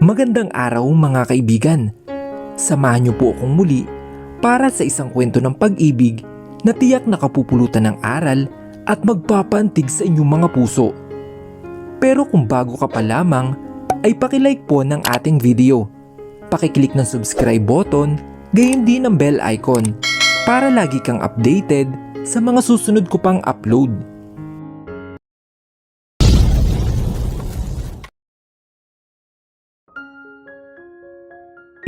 Magandang araw mga kaibigan. Samahan niyo po akong muli para sa isang kwento ng pag-ibig na tiyak nakapupulutan ng aral at magpapaantig sa inyong mga puso. Pero kung bago ka pa lamang, ay pakilike po ng ating video. Pakiclick ng subscribe button, gayon din ang bell icon para lagi kang updated sa mga susunod ko pang upload.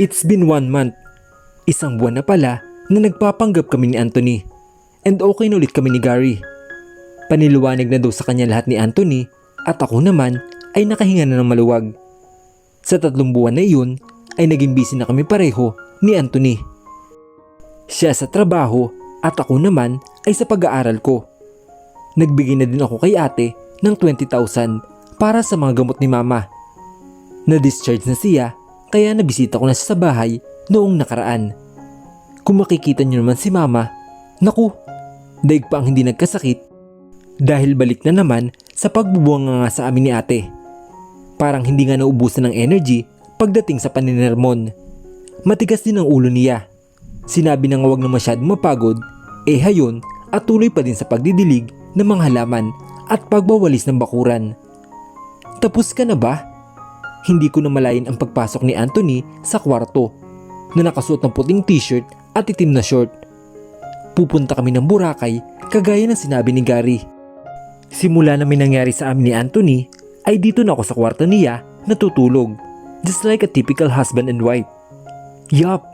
It's been 1 month. Isang buwan na pala na nagpapanggap kami ni Anthony. And okay na ulit kami ni Gary. Paniliwanag na daw sa kanya lahat ni Anthony at ako naman ay nakahinga na ng maluwag. Sa 3 buwan na iyon ay naging busy na kami pareho ni Anthony. Siya sa trabaho at ako naman ay sa pag-aaral ko. Nagbigay na din ako kay ate ng 20,000 para sa mga gamot ni mama. Na-discharge na siya kaya nabisita ko na siya sa bahay noong nakaraan. Kung makikita niyo naman si mama, naku, daig pa ang hindi nagkasakit dahil balik na naman sa pagbubuang nga sa amin ni ate. Parang hindi nga naubusan ng energy pagdating sa paninermon. Matigas din ang ulo niya. Sinabi na nga wag na masyadong mapagod, hayon at tuloy pa din sa pagdidilig ng mga halaman at pagbawalis ng bakuran. Tapos ka na ba? Hindi ko na malayan ang pagpasok ni Anthony sa kwarto na nakasuot ng puting t-shirt at itim na short. Pupunta kami ng Boracay kagaya ng sinabi ni Gary. Simula na may nangyari sa amin ni Anthony ay dito na ako sa kwarto niya natutulog, just like a typical husband and wife. Yup,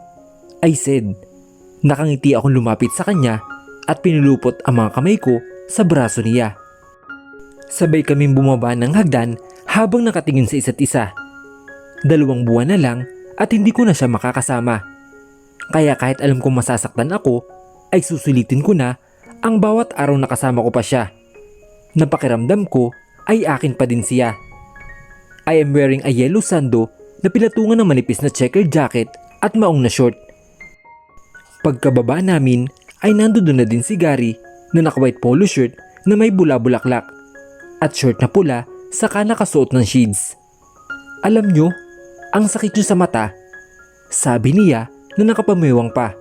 I said. Nakangiti akong lumapit sa kanya at pinulupot ang mga kamay ko sa braso niya. Sabay kaming bumaba ng hagdan habang nakatingin sa isa't isa. 2 buwan na lang at hindi ko na siya makakasama. Kaya kahit alam kong masasaktan ako, ay susulitin ko na ang bawat araw na kasama ko pa siya. Napakiramdam ko ay akin pa din siya. I am wearing a yellow sando na pilatungan ng manipis na checkered jacket at maong na short. Pagkababa namin ay nandoon na din si Gary na naka-white polo shirt na may bula-bulaklak at short na pula saka nakasuot ng shades. Alam nyo, ang sakit nyo sa mata, sabi niya na nakapamewang pa.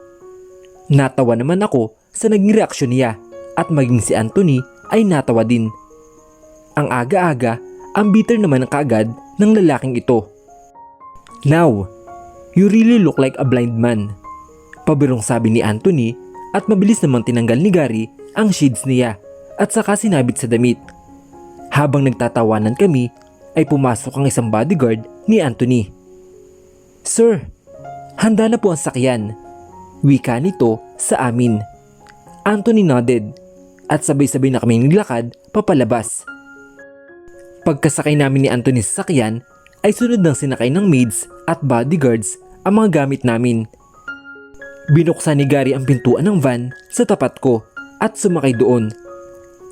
Natawa naman ako sa naging reaksyon niya at maging si Anthony ay natawa din. Ang aga-aga, ang bitter naman ang kaagad ng lalaking ito. Now, you really look like a blind man, pabirong sabi ni Anthony at mabilis namang tinanggal ni Gary ang shades niya at saka sinabit sa damit. Habang nagtatawanan kami, ay pumasok ang isang bodyguard ni Anthony. Sir, handa na po ang sakyan, wika nito sa amin. Anthony nodded at sabay-sabay na kami naglakad papalabas. Pagkasakay namin ni Anthony sa sakyan, ay sunod ng sinakay ng maids at bodyguards ang mga gamit namin. Binuksan ni Gary ang pintuan ng van sa tapat ko at sumakay doon.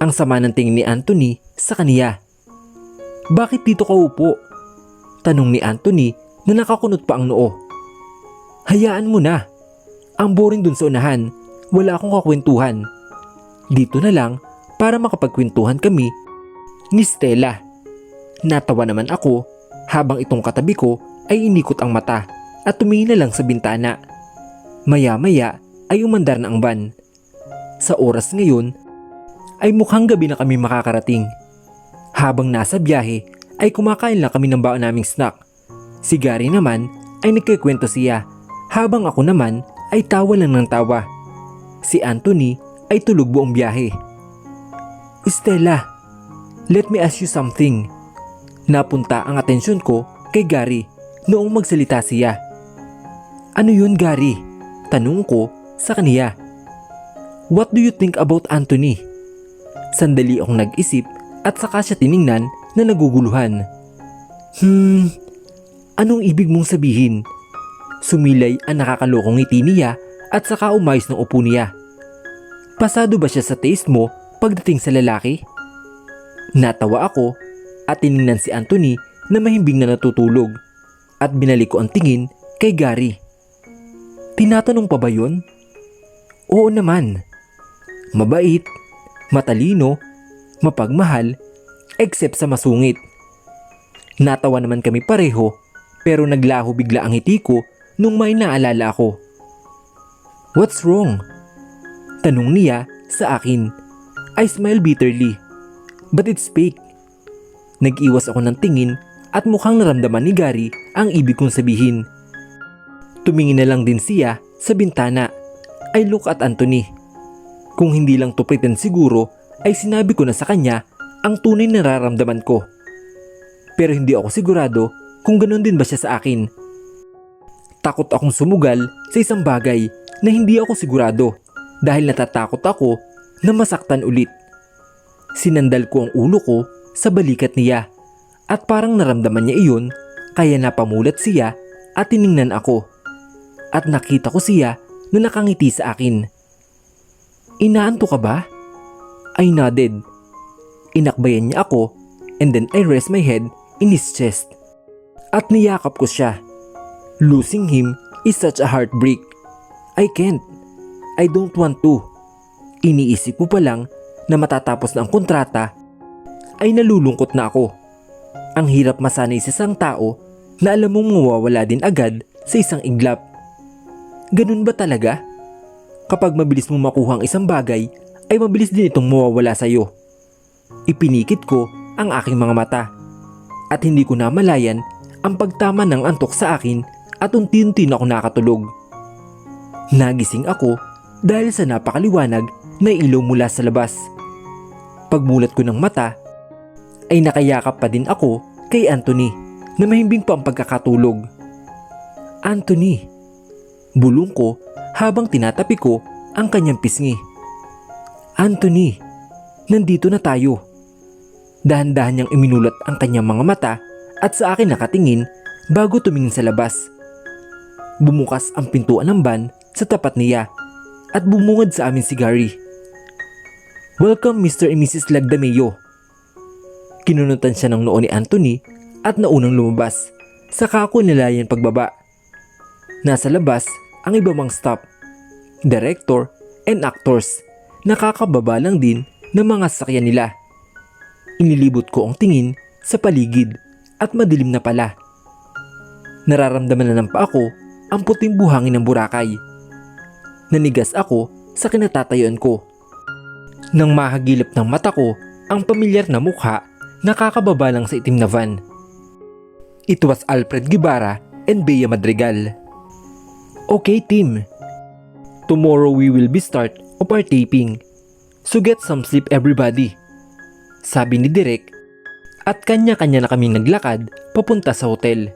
Ang sama ng tingin ni Anthony sa kaniya. Bakit dito ka upo? Tanong ni Anthony na nakakunot pa ang noo. Hayaan mo na. Ang boring dun sa unahan. Wala akong kakwentuhan. Dito na lang para makapagkwentuhan kami ni Stella. Natawa naman ako habang itong katabi ko ay inikot ang mata at tumingin na lang sa bintana. Maya-maya ay umandar na ang van. Sa oras ngayon ay mukhang gabi na kami makakarating. Habang nasa biyahe ay kumakain lang kami ng baon naming snack. Si Gary naman ay nagkikwento siya habang ako naman ay tawa lang ng tawa. Si Anthony ay tulog buong biyahe. Stella, let me ask you something. Napunta ang atensyon ko kay Gary noong magsalita siya. Ano yun, Gary? Tanong ko sa kaniya. What do you think about Anthony? Sandali akong nag-isip at saka siya tiningnan na naguguluhan. Anong ibig mong sabihin? Sumilay ang nakakalokong ngiti niya at saka umayos ng upo niya. Pasado ba siya sa taste mo pagdating sa lalaki? Natawa ako at tiningnan si Anthony na mahimbing na natutulog at binalik ko ang tingin kay Gary. Tinatanong pa ba yun? Oo naman. Mabait, matalino, mapagmahal, except sa masungit. Natawa naman kami pareho Pero naglaho bigla ang ngiti ko nung may naalala ako. "What's wrong?" tanong niya sa akin. I smiled bitterly. But it's fake. Nag-iwas ako ng tingin at mukhang naramdaman ni Gary ang ibig kong sabihin. Tumingin na lang din siya sa bintana. I look at Anthony. Kung hindi lang to pretend siguro ay sinabi ko na sa kanya ang tunay na nararamdaman ko. Pero hindi ako sigurado kung ganoon din ba siya sa akin. Takot akong sumugal sa isang bagay na hindi ako sigurado dahil natatakot ako na masaktan ulit. Sinandal ko ang ulo ko sa balikat niya at parang naramdaman niya iyon kaya napamulat siya at tiningnan ako. At nakita ko siya na nakangiti sa akin. "Inaanto ka ba?" I nodded. Inakbayan niya ako and then I rest my head in his chest. At niyakap ko siya. Losing him is such a heartbreak. I can't. I don't want to. Iniisip ko pa lang na matatapos na ang kontrata ay nalulungkot na ako. Ang hirap masanay sa isang tao na alam mong mawawala din agad sa isang iglap. Ganun ba talaga? Kapag mabilis mong makuha ang isang bagay ay mabilis din itong mawawala sa iyo. Ipinikit ko ang aking mga mata at hindi ko namalayan ang pagtama ng antok sa akin at unti-unti na ako nakatulog. Nagising ako dahil sa napakaliwanag na ilaw mula sa labas. Pagmulat ko ng mata ay nakayakap pa din ako kay Anthony na mahimbing pa ang pagkakatulog. "Anthony," bulong ko habang tinatapi ko ang kanyang pisngi. "Anthony, nandito na tayo." Dahan-dahan niyang iminulat ang kanyang mga mata at sa akin nakatingin bago tumingin sa labas. Bumukas ang pintuan ng van sa tapat niya at bumungad sa amin si Gary. "Welcome Mr. and Mrs. Lagdameo." Kinunutan siya ng noo ni Anthony at naunang lumabas. Saka ako nilayan pagbaba. Nasa labas ang iba mang staff, director and actors. Nakakababa lang din ng mga sasakyan nila. Inilibot ko ang tingin sa paligid at madilim na pala. Nararamdaman na ng paa ko ang puting buhangin ng Boracay. Nanigas ako sa kinatatayuan ko. Nang mahagilap ng mata ko ang pamilyar na mukha, nakakababa lang sa itim na van. It was Alfred Guevara and Bea Madrigal. "Okay team, tomorrow we will be start of our taping. So get some sleep everybody," sabi ni Direk at kanya-kanya na kaming naglakad papunta sa hotel.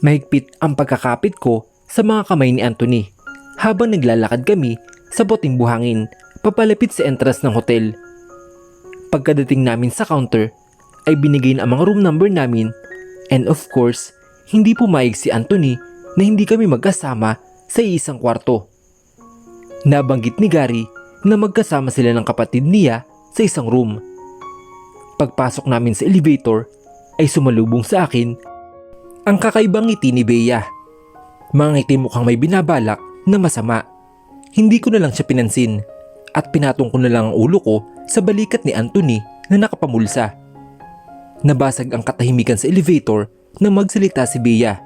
Mahigpit ang pagkakapit ko sa mga kamay ni Anthony habang naglalakad kami sa puting buhangin papalapit sa entrance ng hotel. Pagkadating namin sa counter ay binigay na ang mga room number namin and of course hindi pumayag si Anthony na hindi kami magkasama sa isang kwarto. Nabanggit ni Gary na magkasama sila ng kapatid niya sa isang room. Pagpasok namin sa elevator ay sumalubong sa akin ang kakaibang ngiti ni Bea. Mga ngiti mukhang may binabalak na masama. Hindi ko na lang siya pinansin at pinatong ko na lang ang ulo ko sa balikat ni Anthony na nakapamulsa. Nabasag ang katahimikan sa elevator nang magsalita si Bea.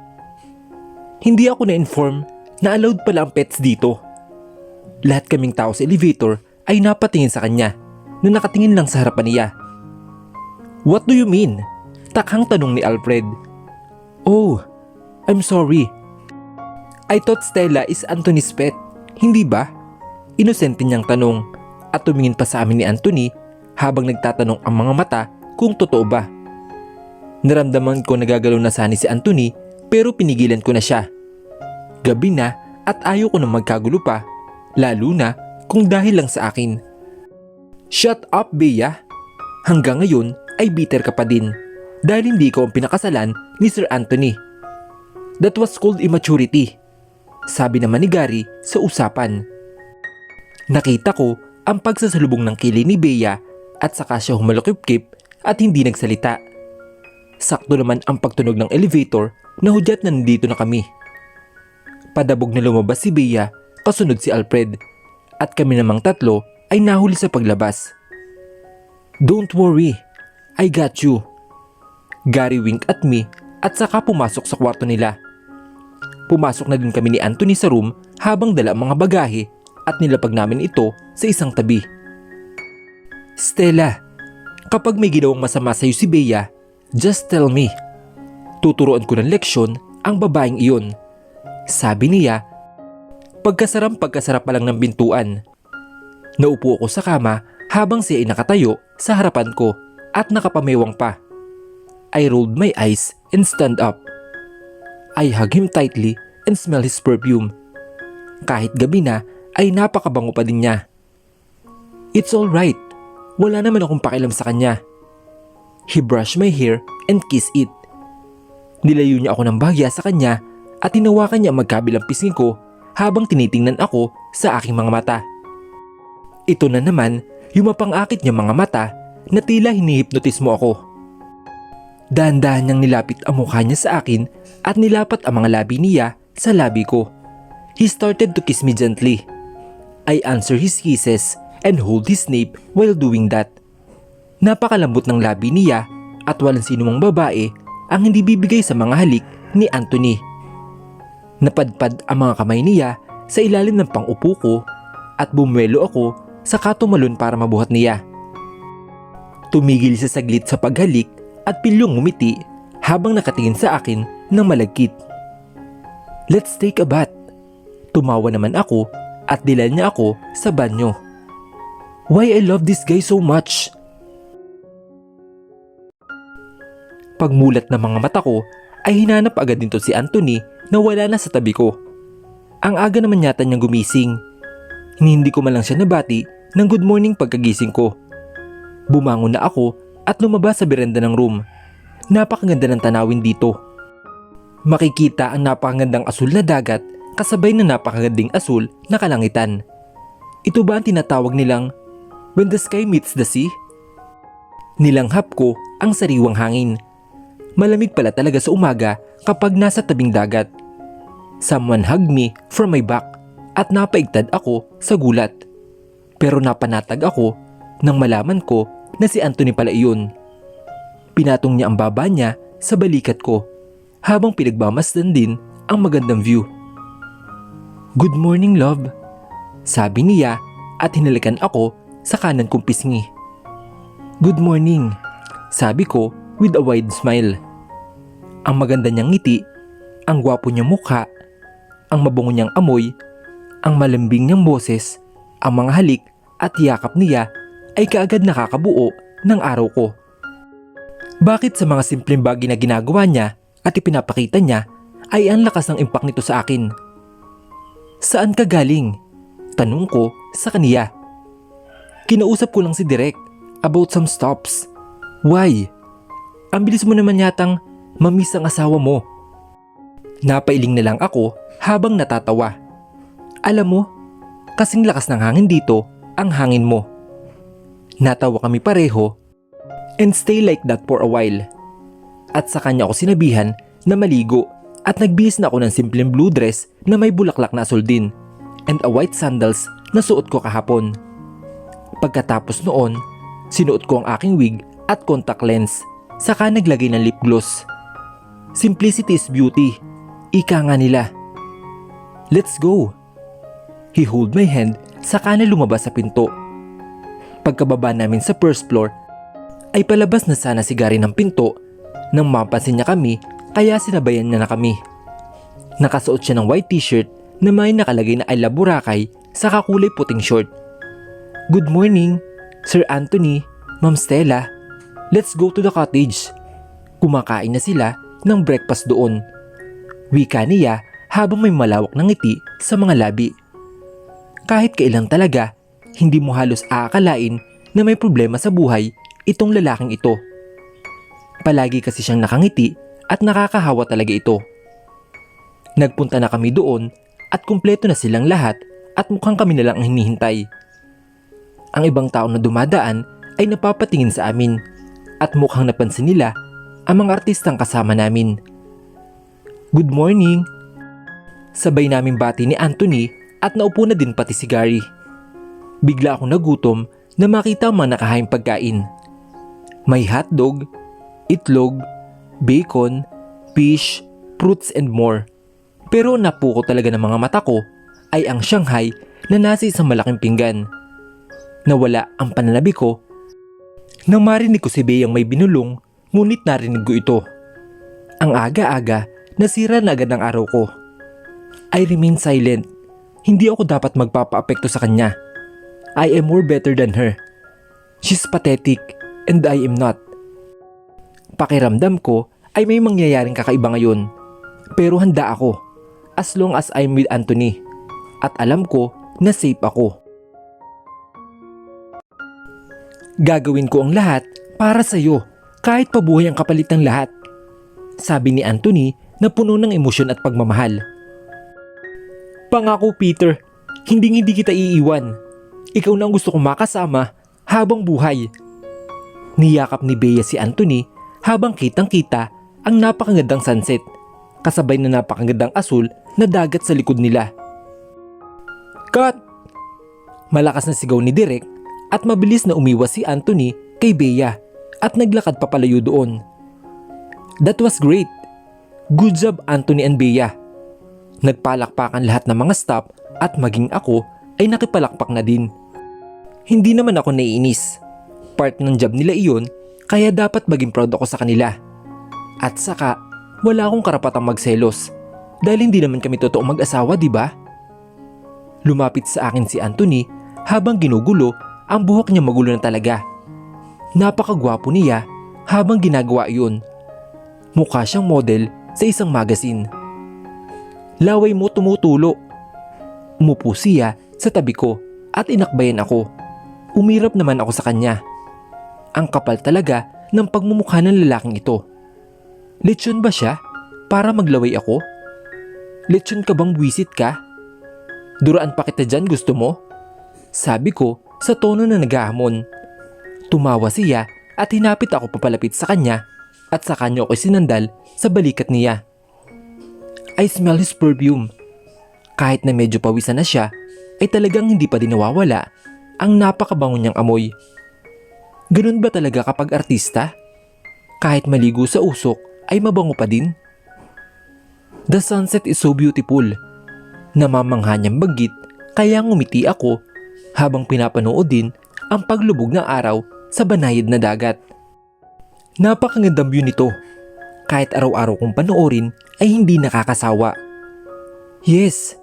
"Hindi ako na-inform na allowed pala ang pets dito." Lahat kaming tao sa elevator ay napatingin sa kanya na nakatingin lang sa harapan niya. "What do you mean?" takhang tanong ni Alfred. "Oh, I'm sorry. I thought Stella is Anthony's pet, hindi ba?" Inosente niyang tanong at tumingin pa sa amin ni Anthony habang nagtatanong ang mga mata kung totoo ba. Naramdaman ko nagagalaw na sana si Anthony pero pinigilan ko na siya. Gabi na at ayaw ko na magkagulo pa, lalo na kung dahil lang sa akin. "Shut up, Bea. Hanggang ngayon ay bitter ka pa din dahil hindi ko ang pinakasalan ni Sir Anthony. That was called immaturity," sabi naman ni Gary sa usapan. Nakita ko ang pagsasalubong ng kilay ni Bea at saka siya humalukip-kip at hindi nagsalita. Sakto naman ang pagtunog ng elevator na hudyat na nandito na kami. Padabog na lumabas si Bea, kasunod si Alfred at kami namang tatlo ay nahuli sa paglabas. "Don't worry, I got you." Gary winked at me at saka pumasok sa kwarto nila. Pumasok na din kami ni Anthony sa room habang dala ang mga bagahe at nilapag namin ito sa isang tabi. Stella, kapag may ginawang masama sa'yo si Bea, just tell me. Tuturuan ko ng leksyon ang babaeng iyon. Sabi niya, pagkasarap pa lang ng bintuan. Naupo ako sa kama habang siya ay nakatayo sa harapan ko at nakapamewang pa. I rolled my eyes and stand up. I hug him tightly and smell his perfume. Kahit gabi na ay napakabango pa din niya. It's alright. Wala naman akong pakialam sa kanya. He brushed my hair and kissed it. Nilayo niya ako ng bahagya sa kanya at tinawakan niya ang magkabilang pisngi ko habang tinitingnan ako sa aking mga mata. Ito na naman yung mapangakit niya mga mata na tila hinihipnotis mo ako. Dahan-dahan niyang nilapit ang mukha niya sa akin at nilapat ang mga labi niya sa labi ko. He started to kiss me gently. I answered his kisses and hold his nape while doing that. Napakalambot ng labi niya at walang sinumang babae ang hindi bibigay sa mga halik ni Anthony. Napadpad ang mga kamay niya sa ilalim ng pang-upo ko at bumuelo ako sa katumalon para mabuhat niya. Tumigil siya saglit sa paghalik at pilyong ngumiti habang nakatingin sa akin ng malagkit. Let's take a bath. Tumawa naman ako at dilal niya ako sa banyo. Why I love this guy so much? Pagmulat ng mga mata ko ay hinanap agad nito si Anthony na wala na sa tabi ko. Ang aga naman yata niyang gumising. Hindi ko man lang siya nabati ng good morning pagkagising ko. Bumangon na ako at lumabas sa berenda ng room. Napakaganda ng tanawin dito. Makikita ang napakagandang asul na dagat kasabay na napakagandang asul na kalangitan. Ito ba ang tinatawag nilang when the sky meets the sea? Nilanghap ko ang sariwang hangin. Malamig pala talaga sa umaga kapag nasa tabing dagat. Someone hugged me from my back at napaigtad ako sa gulat. Pero napanatag ako nang malaman ko na si Anthony pala iyon. Pinatong niya ang baba niya sa balikat ko habang pinagmamasdan din ang magandang view. Good morning, love. Sabi niya at hinalikan ako sa kanan kong pisngi. Good morning, sabi ko with a wide smile. Ang maganda niyang ngiti, ang gwapo niyang mukha, ang mabango niyang amoy, ang malambing niyang boses, ang mga halik at yakap niya ay kaagad nakakabuo ng araw ko. Bakit sa mga simpleng bagay na ginagawa niya at ipinapakita niya ay ang lakas ng impact nito sa akin? Saan ka galing? Tanong ko sa kaniya. Kinausap ko lang si Direk about some stops. Why? Ang bilis mo naman yatang mamiss ang asawa mo. Napailing na lang ako habang natatawa. Alam mo, kasing lakas ng hangin dito ang hangin mo. Natawa kami pareho and stay like that for a while. At sa kanya ako sinabihan na maligo at nagbihis na ako ng simpleng blue dress na may bulaklak na asul din and a white sandals na suot ko kahapon. Pagkatapos noon, sinuot ko ang aking wig at contact lens, saka naglagay ng lip gloss. Simplicity is beauty, ika nga nila. Let's go. He hold my hand saka na lumabas sa pinto. Pagkababa namin sa first floor, ay palabas na sana si Gary ng pinto nang mapansin niya kami kaya sinabayan niya na kami. Nakasuot siya ng white t-shirt na may nakalagay na I love Boracay sa kakulay puting short. Good morning, Sir Anthony, Ma'am Stella. Let's go to the cottage. Kumakain na sila ng breakfast doon. Wika niya habang may malawak na ngiti sa mga labi. Kahit kailan talaga, hindi mo halos aakalain na may problema sa buhay itong lalaking ito. Palagi kasi siyang nakangiti at nakakahawa talaga ito. Nagpunta na kami doon at kumpleto na silang lahat at mukhang kami na lang ang hinihintay. Ang ibang tao na dumadaan ay napapatingin sa amin at mukhang napansin nila ang mga artistang kasama namin. Good morning! Sabay namin bati ni Anthony at naupo na din pati si Gary. Bigla akong nagutom na makita ang mga nakahaing pagkain. May hotdog, itlog, bacon, fish, fruits and more. Pero napuko talaga ng mga mata ko ay ang Shanghai na nasa isang malaking pinggan. Nawala ang pananabi ko nang marinig ko si Beyang may binulong, ngunit narinig ko ito. Ang aga-aga, nasira na agad ang araw ko. I remain silent. Hindi ako dapat magpapaapekto sa kanya. I am more better than her. She's pathetic and I am not. Pakiramdam ko ay may mangyayaring kakaiba ngayon. Pero handa ako as long as I'm with Anthony. At alam ko na safe ako. Gagawin ko ang lahat para sa'yo kahit pabuhay ang kapalit ng lahat. Sabi ni Anthony na puno ng emosyon at pagmamahal. Pangako Peter, hindi kita iiwan. Ikaw na ang gusto kong makasama habang buhay. Niyakap ni Bea si Anthony habang kitang-kita ang napakagandang sunset kasabay na napakagandang asul na dagat sa likod nila. Cut! Malakas na sigaw ni Direk at mabilis na umiwas si Anthony kay Bea at naglakad papalayo doon. That was great. Good job Anthony and Bea. Nagpalakpakan lahat ng mga staff at maging ako ay nakipalakpak na din. Hindi naman ako naiinis. Part ng job nila iyon kaya dapat maging proud ako sa kanila. At saka wala akong karapatang magselos dahil hindi naman kami totoong mag-asawa, di ba? Lumapit sa akin si Anthony habang ginugulo ang buhok niya magulo na talaga. Napakagwapo niya habang ginagawa iyon. Mukha siyang model sa isang magazine. Laway mo tumutulo. Umupo siya sa tabi ko at inakbayan ako. Umirap naman ako sa kanya. Ang kapal talaga ng pagmumukha ng lalaking ito. Lechon ba siya para maglaway ako? Lechon ka bang buwisit ka? Duraan pa kita dyan, gusto mo? Sabi ko sa tono na naghahamon. Tumawa siya at hinapit ako papalapit sa kanya at sa kanya ako sinandal sa balikat niya. I smell his perfume. Kahit na medyo pawisan na siya, ay talagang hindi pa din nawawala ang napakabango niyang amoy. Ganun ba talaga kapag artista? Kahit maligo sa usok ay mabango pa din? The sunset is so beautiful. Namamangha niyang banggit kaya ngumiti ako habang pinapanood din ang paglubog ng araw sa banayad na dagat. Napakagandang view nito. Kahit araw-araw kong panoorin ay hindi nakakasawa. Yes,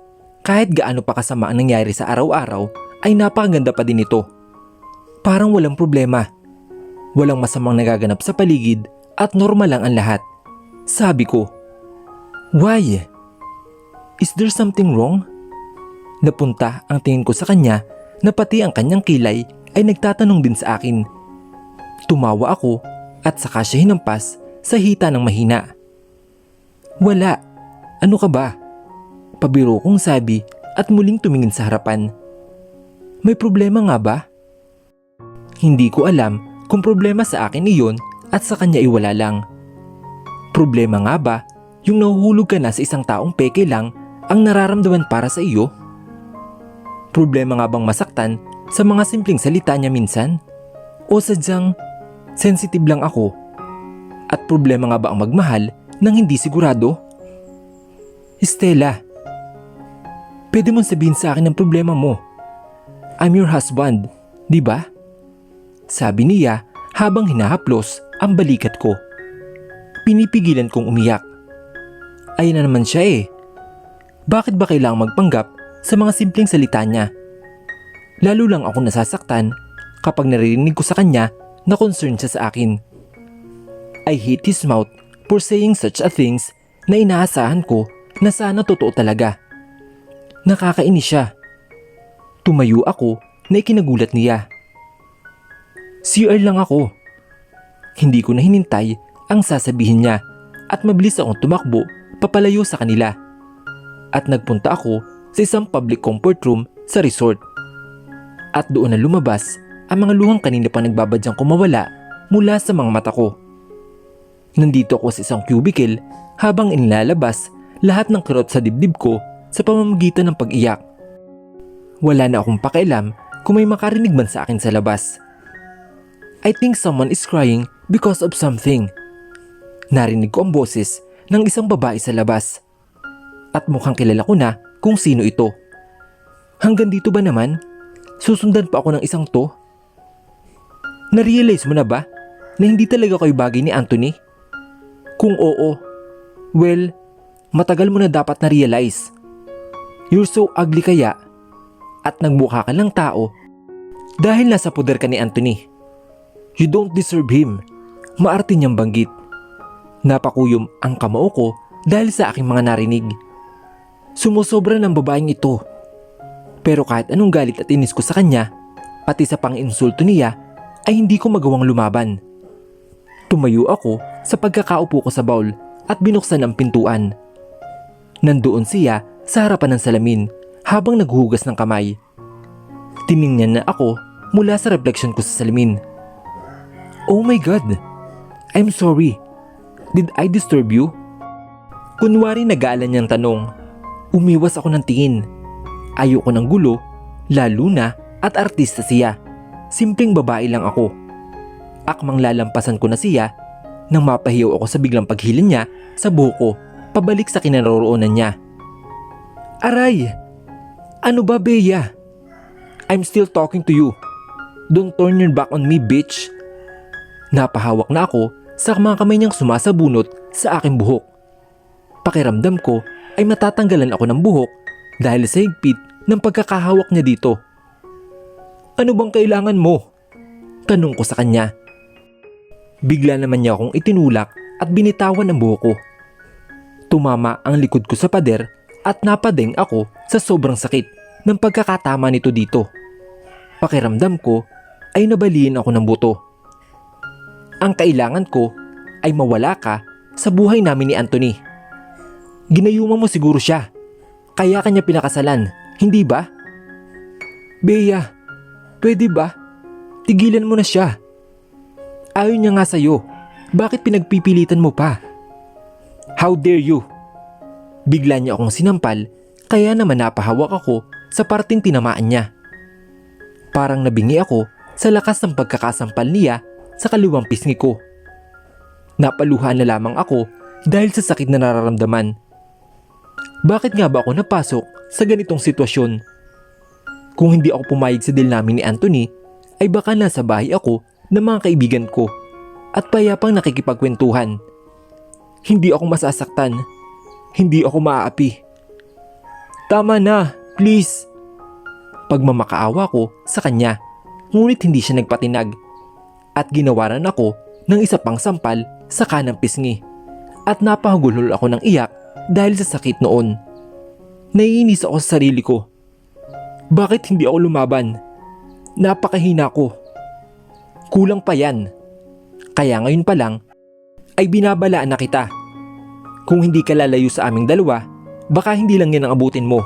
kahit gaano pa kasama ang nangyari sa araw-araw ay napakaganda pa din ito. Parang walang problema. Walang masamang nagaganap sa paligid at normal lang ang lahat. Sabi ko, why? Is there something wrong? Napunta ang tingin ko sa kanya na pati ang kanyang kilay ay nagtatanong din sa akin. Tumawa ako at saka siya hinampas sa hita ng mahina. Wala. Ano ka ba? Pabiro kong sabi at muling tumingin sa harapan. May problema nga ba? Hindi ko alam kung problema sa akin iyon at sa kanya ay wala lang. Problema nga ba yung nahuhulog ka na sa isang taong peke lang ang nararamdaman para sa iyo? Problema nga bang masaktan sa mga simpleng salita niya minsan? O sadyang sensitive lang ako? At problema nga ba ang magmahal nang hindi sigurado? Stella, pwede mong sabihin sa akin ang problema mo. I'm your husband, di ba? Sabi niya habang hinahaplos ang balikat ko. Pinipigilan kong umiyak. Ay na naman siya eh. Bakit ba kailangang magpanggap sa mga simpleng salita niya? Lalo lang ako nasasaktan kapag naririnig ko sa kanya na concern siya sa akin. I hate his mouth for saying such a things na inaasahan ko na sana totoo talaga. Nakakainis siya. Tumayo ako na ikinagulat niya. CR lang ako. Hindi ko na hinintay ang sasabihin niya at mabilis akong tumakbo papalayo sa kanila. At nagpunta ako sa isang public comfort room sa resort. At doon na lumabas ang mga luhang kanina pa nagbabadyang kumawala mula sa mga mata ko. Nandito ako sa isang cubicle habang inilalabas lahat ng kirot sa dibdib ko sa pamamagitan ng pag-iyak. Wala na akong pakialam kung may makarinig man sa akin sa labas. I think someone is crying because of something. Narinig ko ang boses ng isang babae sa labas. At mukhang kilala ko na kung sino ito. Hanggang dito ba naman? Susundan pa ako ng isang to? Narealize mo na ba na hindi talaga kayo bagay ni Anthony? Kung oo, well, matagal mo na dapat na-realize. You're so ugly kaya at nagmukha ka lang tao dahil nasa poder ka ni Anthony. You don't deserve him. Maarte niyang banggit. Napakuyom ang kamao ko dahil sa aking mga narinig. Sumusobra ng babaeng ito. Pero kahit anong galit at inis ko sa kanya, pati sa pang-insulto niya, ay hindi ko magawang lumaban. Tumayo ako sa pagkakaupo ko sa bowl at binuksan ang pintuan. Nandoon siya sa harapan ng salamin habang naghuhugas ng kamay. Tiningnan na ako mula sa reflection ko sa salamin. Oh my God! I'm sorry. Did I disturb you? Kunwari nag-aalan niyang tanong. Umiwas ako ng tingin. Ayoko ng gulo, lalo na at artista siya. Simpleng babae lang ako. Akmang lalampasan ko na siya nang mapahiyaw ako sa biglang paghilin niya sa buhok ko pabalik sa kinaroroonan niya. Aray! Ano ba, Bea? I'm still talking to you. Don't turn your back on me, bitch. Napahawak na ako sa mga kamay niyang sumasabunot sa aking buhok. Pakiramdam ko ay matatanggalan ako ng buhok dahil sa higpit ng pagkakahawak niya dito. Ano bang kailangan mo? Tanong ko sa kanya. Bigla naman niya akong itinulak at binitawan ang buhok ko. Tumama ang likod ko sa pader at napadeng ako sa sobrang sakit ng pagkakatama nito dito. Pakiramdam ko ay nabaliin ako ng buto. Ang kailangan ko ay mawala ka sa buhay namin ni Anthony. Ginayuma mo siguro siya, kaya kanya pinakasalan, hindi ba? Bea, pwede ba? Tigilan mo na siya. Ayaw niya nga sa'yo, bakit pinagpipilitan mo pa? How dare you? Bigla niya akong sinampal, kaya naman napahawak ako sa parting tinamaan niya. Parang nabingi ako sa lakas ng pagkakasampal niya sa kaliwang pisngi ko. Napaluhan na lamang ako dahil sa sakit na nararamdaman. Bakit nga ba ako napasok sa ganitong sitwasyon? Kung hindi ako pumayag sa deal namin ni Anthony, ay baka nasa bahay ako ng mga kaibigan ko at payapang nakikipagkwentuhan. Hindi ako masasaktan. Hindi ako maaapi. Tama na, please. Pagmamakaawa ko sa kanya, ngunit hindi siya nagpatinag. At ginawaran ako ng isa pang sampal sa kanang pisngi. At napahagulhol ako ng iyak dahil sa sakit noon. Naiinis ako sa sarili ko. Bakit hindi ako lumaban? Napakahina ko. Kulang pa yan. Kaya ngayon pa lang ay binabalaan na kita. Kung hindi ka lalayo sa aming dalawa, baka hindi lang yan ang abutin mo.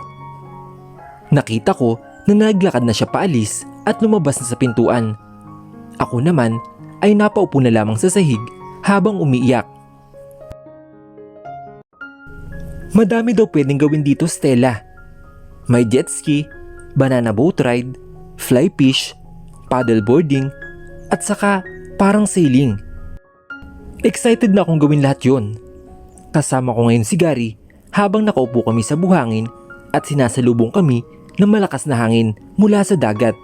Nakita ko na naglakad na siya paalis at lumabas na sa pintuan. Ako naman ay napaupo na lamang sa sahig habang umiiyak. Madami daw pwedeng gawin dito, Stella. May jet ski, banana boat ride, fly fish, paddleboarding, at saka parang sailing. Excited na akong gawin lahat yon. Kasama ko ngayon si Gary habang nakaupo kami sa buhangin at sinasalubong kami ng malakas na hangin mula sa dagat.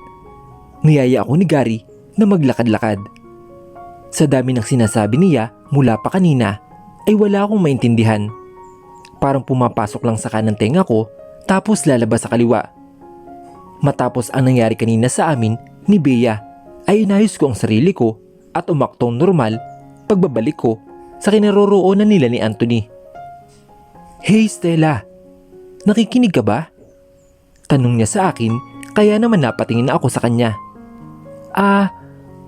Niyaya ako ni Gary na maglakad-lakad. Sa dami ng sinasabi niya mula pa kanina ay wala akong maintindihan. Parang pumapasok lang sa kanang tenga ko tapos lalabas sa kaliwa. Matapos ang nangyari kanina sa amin ni Bea ay inayos ko ang sarili ko at umaktong normal pagbabalik ko sa kinaroroonan nila ni Anthony. Hey Stella, nakikinig ka ba? Tanong niya sa akin kaya naman napatingin na ako sa kanya.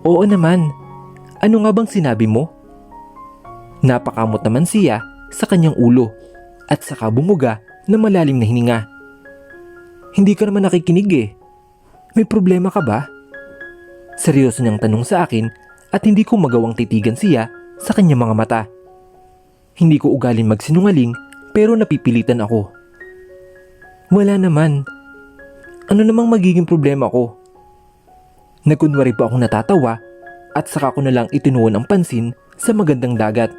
Oo naman. Ano nga bang sinabi mo? Napakamot naman siya sa kanyang ulo at saka bumuga na malalim na hininga. Hindi ka naman nakikinig eh. May problema ka ba? Seryoso niyang tanong sa akin at hindi ko magawang titigan siya sa kanyang mga mata. Hindi ko ugaling magsinungaling pero napipilitan ako. Wala naman. Ano namang magiging problema ko? Nagkunwari pa akong natatawa at saka ko na lang itinuon ang pansin sa magandang dagat.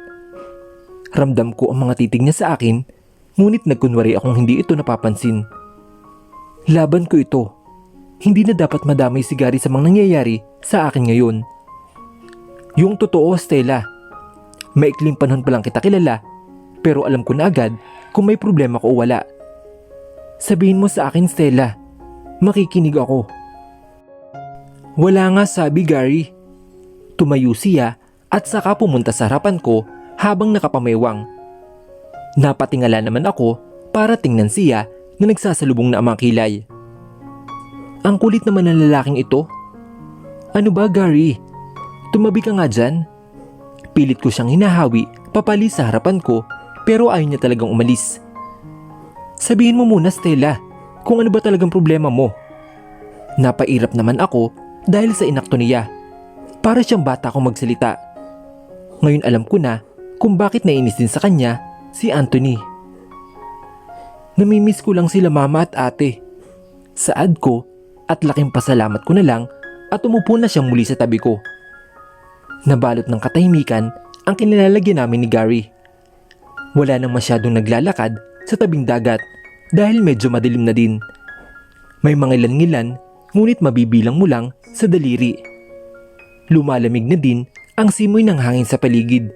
Ramdam ko ang mga titig niya sa akin, ngunit nagkunwari akong hindi ito napapansin. Laban ko ito. Hindi na dapat madamay si Gary sa mga nangyayari sa akin ngayon. Yung totoo, Stella. Maikling panahon pa lang kita kilala, pero alam ko na agad kung may problema ko o wala. Sabihin mo sa akin, Stella. Makikinig ako. Wala nga, sabi Gary. Tumayo siya at saka pumunta sa harapan ko habang nakapamewang. Napatingala naman ako para tingnan siya na nagsasalubong na ang mga kilay. Ang kulit naman ng lalaking ito. Ano ba, Gary? Tumabi ka nga dyan. Pilit ko siyang hinahawi papalis sa harapan ko, pero ayaw niya talagang umalis. Sabihin mo muna, Stella, kung ano ba talagang problema mo. Napairap naman ako dahil sa inakto niya. Para siyang bata akong magsalita. Ngayon alam ko na kung bakit nainis din sa kanya si Anthony. Namimiss ko lang sila mama at ate. Saad ko at laking pasalamat ko na lang at umupo na siyang muli sa tabi ko. Nabalot ng katahimikan ang kinilalagyan namin ni Gary. Wala nang masyadong naglalakad sa tabing dagat dahil medyo madilim na din. May mga ilan-ngilan ngunit mabibilang mo lang sa daliri. Lumalamig na din ang simoy ng hangin sa paligid.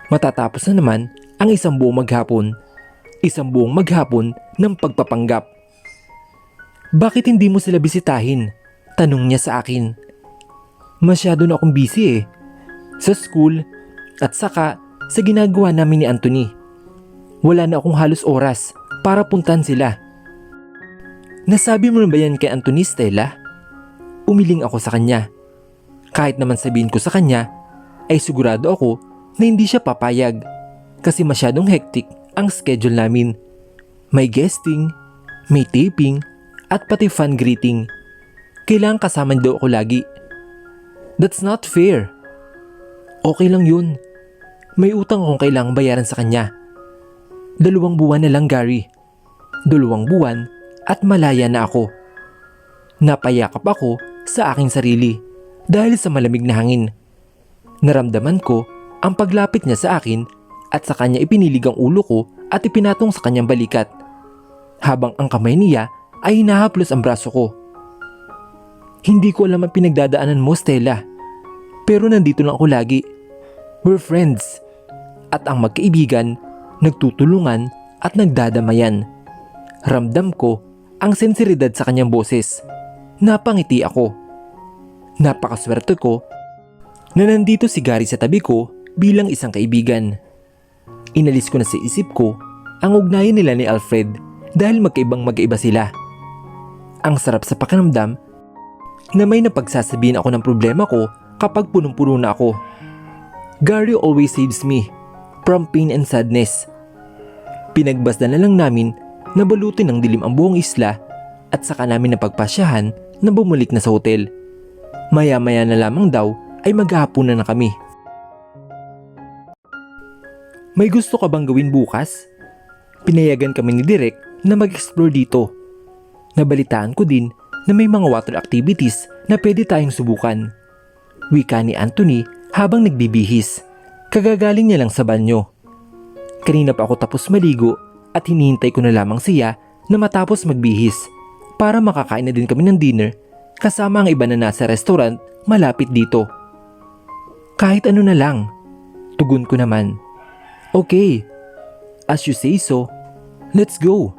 Matatapos na naman ang isang buong maghapon. Isang buong maghapon ng pagpapanggap. Bakit hindi mo sila bisitahin? Tanong niya sa akin. Masyado na akong busy eh. Sa school at saka sa ginagawa namin ni Anthony. Wala na akong halos oras para puntahan sila. Nasabi mo na ba yan kay Anthony, Stella? Umiling ako sa kanya. Kahit naman sabihin ko sa kanya, ay sigurado ako na hindi siya papayag kasi masyadong hectic ang schedule namin. May guesting, may taping, at pati fan greeting. Kailangan kasama daw ako lagi. That's not fair. Okay lang yun. May utang akong kailangang bayaran sa kanya. 2 buwan na lang, Gary. 2 buwan at malaya na ako. Napayakap ako sa aking sarili dahil sa malamig na hangin. Naramdaman ko ang paglapit niya sa akin at sa kanya ipinilig ang ulo ko at ipinatong sa kanyang balikat. Habang ang kamay niya ay hinahaplos ang braso ko. Hindi ko alam ang pinagdadaanan mo, Stella. Pero nandito lang ako lagi. We're friends. At ang magkaibigan, nagtutulungan at nagdadamayan. Ramdam ko ang sensiridad sa kanyang boses. Napangiti ako. Napakaswerte ko na nandito si Gary sa tabi ko bilang isang kaibigan. Inalis ko na sa isip ko ang ugnayan nila ni Alfred dahil magkaiba sila. Ang sarap sa pakiramdam na may napagsasabihin ako ng problema ko kapag punong-puno na ako. Gary always saves me from pain and sadness. Pinagbasdan na lang namin na balutin ng dilim ang buong isla at saka namin napagpasyahan na bumalik na sa hotel. Maya-maya na lamang daw ay maghahapunan na kami. May gusto ka bang gawin bukas? Pinayagan kami ni Direk na mag-explore dito. Nabalitaan ko din na may mga water activities na pwede tayong subukan. Wika ni Anthony habang nagbibihis. Kagagaling niya lang sa banyo. Kanina pa ako tapos maligo at hinihintay ko na lamang siya na matapos magbihis para makakain na din kami ng dinner kasama ang iba na nasa restaurant malapit dito. Kahit ano na lang, tugon ko naman. Okay, as you say so, let's go.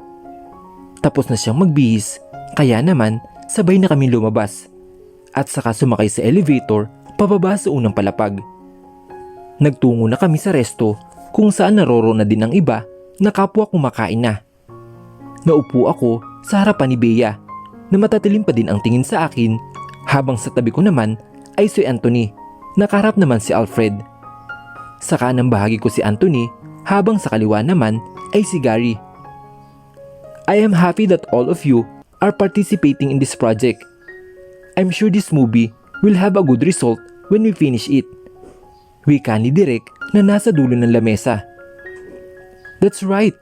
Tapos na siyang magbihis, kaya naman sabay na kami lumabas at saka sumakay sa elevator pababa sa unang palapag. Nagtungo na kami sa resto kung saan naroroon na din ang iba na kapwa kumakain na. Naupo ako sa harapan ni Bea na matatilim pa din ang tingin sa akin habang sa tabi ko naman ay si Anthony, nakaharap naman si Alfred. Sa kanang bahagi ko si Anthony habang sa kaliwa naman ay si Gary. I am happy that all of you are participating in this project. I'm sure this movie will have a good result when we finish it. Wika ni Direk na nasa dulo ng lamesa. That's right.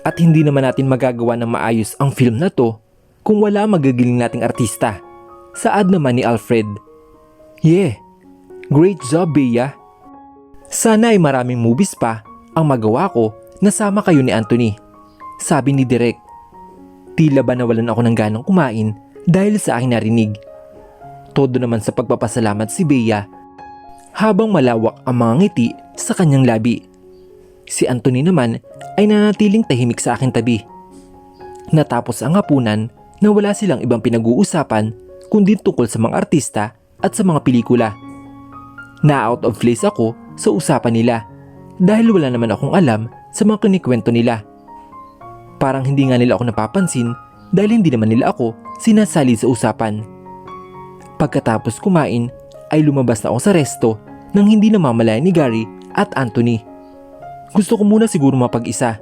At hindi naman natin magagawa ng maayos ang film na to kung wala magagaling nating artista. Saad naman ni Alfred. Yeah, great job Bea. Sana ay maraming movies pa ang magawa ko na sama kayo ni Anthony, sabi ni Direk. Tila ba nawalan ako ng ganang kumain dahil sa aking narinig. Todo naman sa pagpapasalamat si Bea habang malawak ang mga ngiti sa kanyang labi. Si Anthony naman ay nanatiling tahimik sa aking tabi. Natapos ang hapunan na wala silang ibang pinag-uusapan kundi tungkol sa mga artista at sa mga pelikula. Na out of place ako sa usapan nila dahil wala naman akong alam sa mga kinikwento nila. Parang hindi nga nila ako napapansin dahil hindi naman nila ako sinasali sa usapan. Pagkatapos kumain ay lumabas na ako sa resto nang hindi namamalayan ni Gary at Anthony. Gusto ko muna siguro mapag-isa.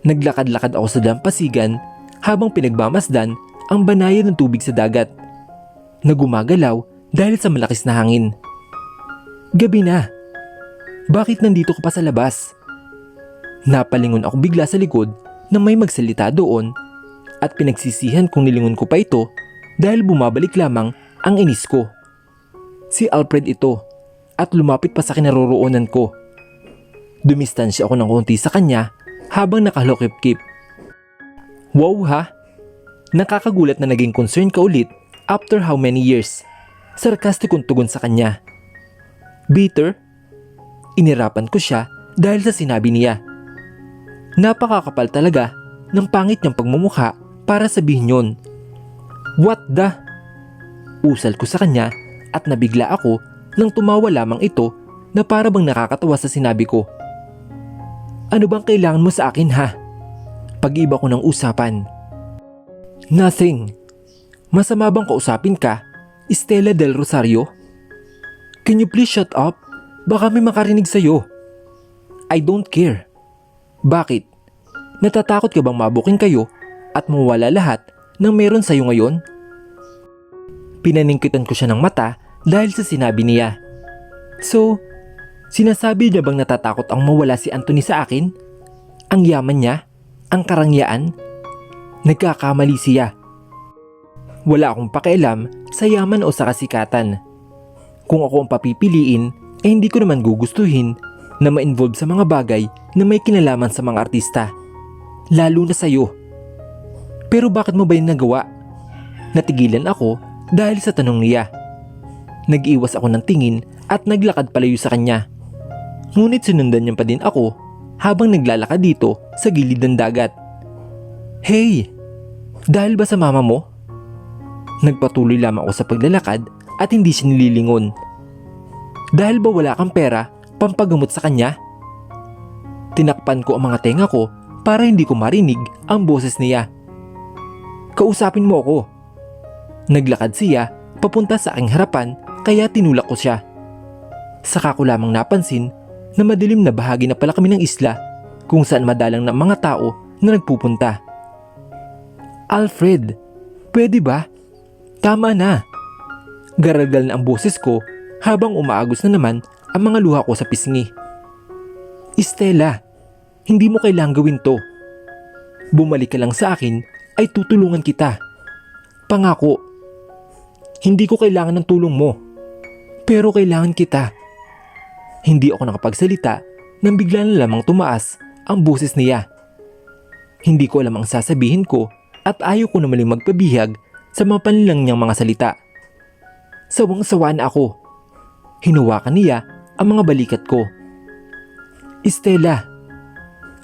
Naglakad-lakad ako sa dampasigan habang pinagmamasdan ang banayan ng tubig sa dagat na gumagalaw dahil sa malakas na hangin. Gabi na. Bakit nandito ko pa sa labas? Napalingon ako bigla sa likod na may magsalita doon at pinagsisihan kung nilingon ko pa ito dahil bumabalik lamang ang inis ko. Si Alfred ito at lumapit pa sa kinaroroonan ko. Dumistansya ako ng konti sa kanya habang nakahalokip-kip. Wow ha? Nakakagulat na naging concern ka ulit after how many years? Sarkastikong tugon sa kanya. Bitter? Inirapan ko siya dahil sa sinabi niya. Napakakapal talaga ng pangit niyang pagmumukha para sabihin yon. What the? Usal ko sa kanya at nabigla ako nang tumawa lamang ito na para bang nakakatawa sa sinabi ko. Ano bang kailangan mo sa akin ha? Pag-iba ko ng usapan. Nothing. Masama bang kausapin ka, Stella Del Rosario? Can you please shut up? Baka may makarinig sa'yo. I don't care. Bakit? Natatakot ka bang mabuking kayo at mawala lahat ng meron sa'yo ngayon? Pinaningkitan ko siya ng mata dahil sa sinabi niya. So, sinasabi niya bang natatakot ang mawala si Anthony sa akin? Ang yaman niya? Ang karangyaan? Nagkakamali siya. Wala akong pakialam sa yaman o sa kasikatan. Kung ako ang papipiliin, ay hindi ko naman gugustuhin na ma-involve sa mga bagay na may kinalaman sa mga artista. Lalo na sa'yo. Pero bakit mo ba yung nagawa? Natigilan ako dahil sa tanong niya. Nag-iwas ako ng tingin at naglakad palayo sa kanya. Ngunit sinundan niya pa din ako habang naglalakad dito sa gilid ng dagat. Hey! Dahil ba sa mama mo? Nagpatuloy lamang ako sa paglalakad at hindi siya nililingon. Dahil ba wala kang pera pampagamot sa kanya? Tinakpan ko ang mga tenga ko para hindi ko marinig ang boses niya. Kausapin mo ako. Naglakad siya papunta sa aking harapan kaya tinulak ko siya. Saka ko lamang napansin na madilim na bahagi na pala kami ng isla kung saan madalang ng mga tao na nagpupunta. Alfred, pwede ba? Tama na. Garagal na ang boses ko habang umaagos na naman ang mga luha ko sa pisngi. Stella, hindi mo kailangang gawin to. Bumalik ka lang sa akin ay tutulungan kita. Pangako. Hindi ko kailangan ng tulong mo. Pero kailangan kita. Hindi ako nakapagsalita nang bigla na lamang tumaas ang boses niya. Hindi ko alam ang sasabihin ko at ayaw ko na maling magpabihag sa mga panlilang niyang mga salita. Sawang-sawa na ako. Hinawakan niya ang mga balikat ko. Stella,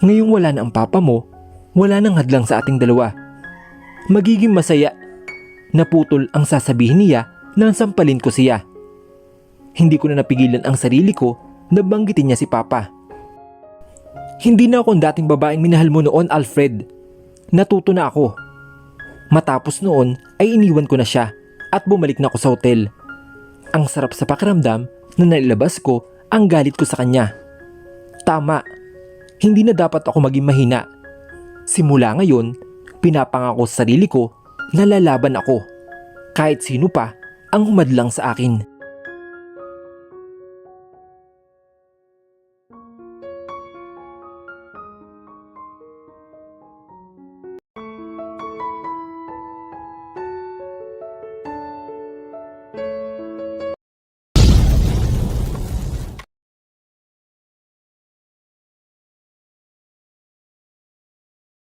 ngayong wala na ang papa mo, wala nang hadlang sa ating dalawa. Magiging masaya. Naputol ang sasabihin niya nang sampalin ko siya. Hindi ko na napigilan ang sarili ko na banggitin niya si papa. Hindi na ako ang dating babaeng minahal mo noon, Alfred. Natuto na ako. Matapos noon ay iniwan ko na siya at bumalik na ako sa hotel. Ang sarap sa pakiramdam na nailabas ko ang galit ko sa kanya. Tama, hindi na dapat ako maging mahina. Simula ngayon, pinapangako sa sarili ko na lalaban ako. Kahit sino pa ang humadlang sa akin.